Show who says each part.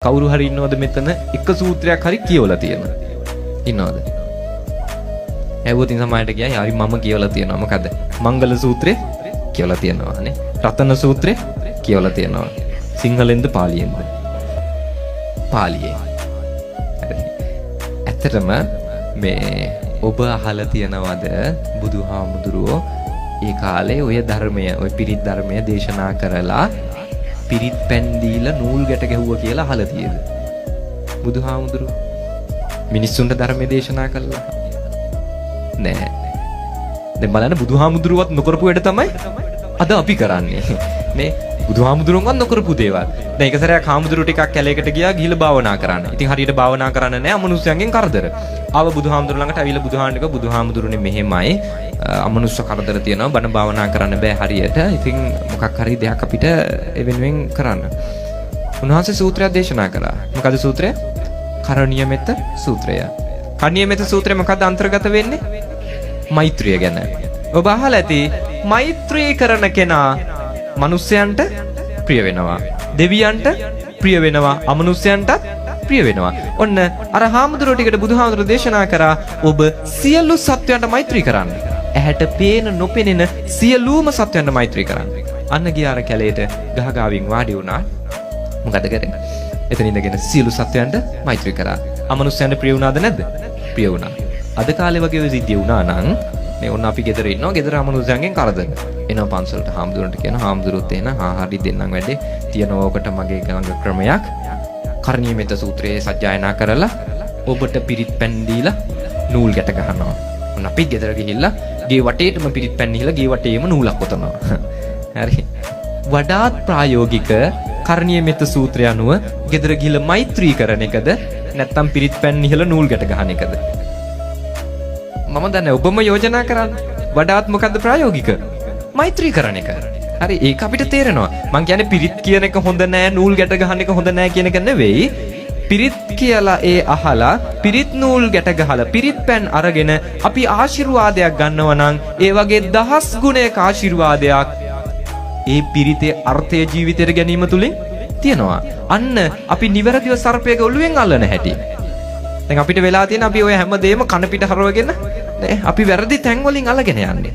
Speaker 1: කවුරු හරි ඉන්නවද මෙතන එක සූත්‍රයක් හරි කියවලා තියෙන? ඉන්නවද? ඇහුවොත් ඉතින් සමහරට කියයි හරි මම කියවලා තියෙනවා. මොකද? මංගල සූත්‍රය කියවලා තියෙනවා නේ. රතන සූත්‍රය කියවලා තියෙනවා. සිංහලෙන්ද පාලියෙන්ද? පාලියෙන්. ඇත්තටම මේ ඔබ අහලා තියනවද බුදුහාමුදුරුවෝ ඒ කාලේ ඔය ධර්මය, ඔය පිරිත් ධර්මය දේශනා කරලා පිරිත් පැන් දීලා නූල් ගැට ගැහුවා කියලා අහලා තියෙද? බුදුහාමුදුරුවෝ මිනිස්සුන්ට ධර්මය දේශනා කළා නෑ. දැන් බලන්න බුදුහාමුදුරුවවත් නොකරපු වැඩ තමයි අද අපි කරන්නේ. නේ බුදුහාමුදුරුවන්වත් නොකරපු දේවල්. දැන් එක සැරයක් හාමුදුරුවෝ ටිකක් කැලේකට ගියා ගිහිල්ලා භාවනා කරන්න. ඉතින් හරියට භාවනා කරන්න නෑ අමනුෂ්‍යයන්ගෙන් කරදර. ආව බුදුහාමුදුරුවෝ ළඟට අවිල බුදුහාමුදුරුවෝ බුදුහාමුදුරුවනේ මෙහෙමයි අමනුෂ්‍ය කරදර තියෙනවා බණ භාවනා කරන්න බෑ හරියට. ඉතින් මොකක් හරි දෙයක් අපිට ඒ වෙනුවෙන් කරන්න. උන්වහන්සේ සූත්‍රයක් දේශනා කළා. මොකද සූත්‍රය? කරණීය මෙත්ත සූත්‍රය. කරණීය මෙත්ත සූත්‍රය මොකද අන්තර්ගත වෙන්නේ? මෛත්‍රිය ගැන. ඔබ අහලා ඇති මෛත්‍රී කරන කෙනා මනුස්සයන්ට ප්‍රිය වෙනවා. දෙවියන්ට ප්‍රිය වෙනවා. අමනුෂ්‍යයන්ට ප්‍රිය වෙනවා. ඔන්න අර හාමුදුරුවෝ ටිකට බුදුහාමුදුරුවෝ දේශනා කරා ඔබ සියලු සත්වයන්ට මෛත්‍රී කරන්න. ඇහැට පේන නොපෙනෙන සියලුම සත්වයන්ට මෛත්‍රී කරන්න. අන්න ගියා අර කැලේට ගහගාවින් වාඩි වුණා. මොකද කරේ? එතන ඉඳගෙන සියලු සත්වයන්ට මෛත්‍රී කරා. අමනුෂ්‍යයන්ට ප්‍රිය වුණාද නැද්ද? ප්‍රිය වුණා. අද කාලේ වගේ ඔය සිද්ධිය වුණා නම් මේ ඔන්න අපි ගෙදර ඉන්නවා. ගෙදර අමනුෂ්‍යයන්ගෙන් කරදර. එනවා පන්සලට හාමුදුරන්ට කියනවා හාමුදුරුවොත් එන හරි දෙන්නම් වැඩේ. තියනවා ඔකට මගේ ගඟ ක්‍රමයක්. කරණීය මෙත්ත සූත්‍රයේ සජ්ජායනා කරලා ඔබට පිරිත් පැන් දීලා නූල් ගැට ගහනවා. ඔන්න අපි ගෙදර ගිහිල්ලා ගේ වටේටම පිරිත් පැන් දීලා ගේ වටේම නූලක් ඔතනවා. හරි. වඩාත් ප්‍රායෝගික කරණීය මෙත්ත සූත්‍රය අනුව ගෙදර ගිහිල්ලා මෛත්‍රී කරන එකද නැත්නම් පිරිත් පැන් දීලා නූල් ගැට ගහන එකද? මම දන්නේ ඔබම යෝජනා කරන්න. වඩාත් මොකද්ද ප්‍රායෝගික? මෛත්‍රී කරන එක. හරි ඒක අපිට තේරෙනවා. මං කියන්නේ පිරිත් කියන එක හොඳ නෑ නූල් ගැට ගහන එක හොඳ නෑ කියන එක නෙවෙයි. පිරිත් කියලා ඒ අහලා පිරිත් නූල් ගැට ගහලා පිරිත් පැන් අරගෙන අපි ආශිර්වාදයක් ගන්නවා නම් ඒ වගේ දහස් ගුණයක ආශිර්වාදයක් ඒ පිරිතේ අර්ථය ජීවිතයට ගැනීම තුලින් තියෙනවා. අන්න අපි නිවැරදිව සර්පයක ඔළුවෙන් අල්ලන හැටි. දැන් අපිට වෙලා තියෙන අපි ඔය හැමදේම කන පිට හරවගෙන නේ අපි වැරදි තැන් වලින් අල්ලගෙන යන්නේ.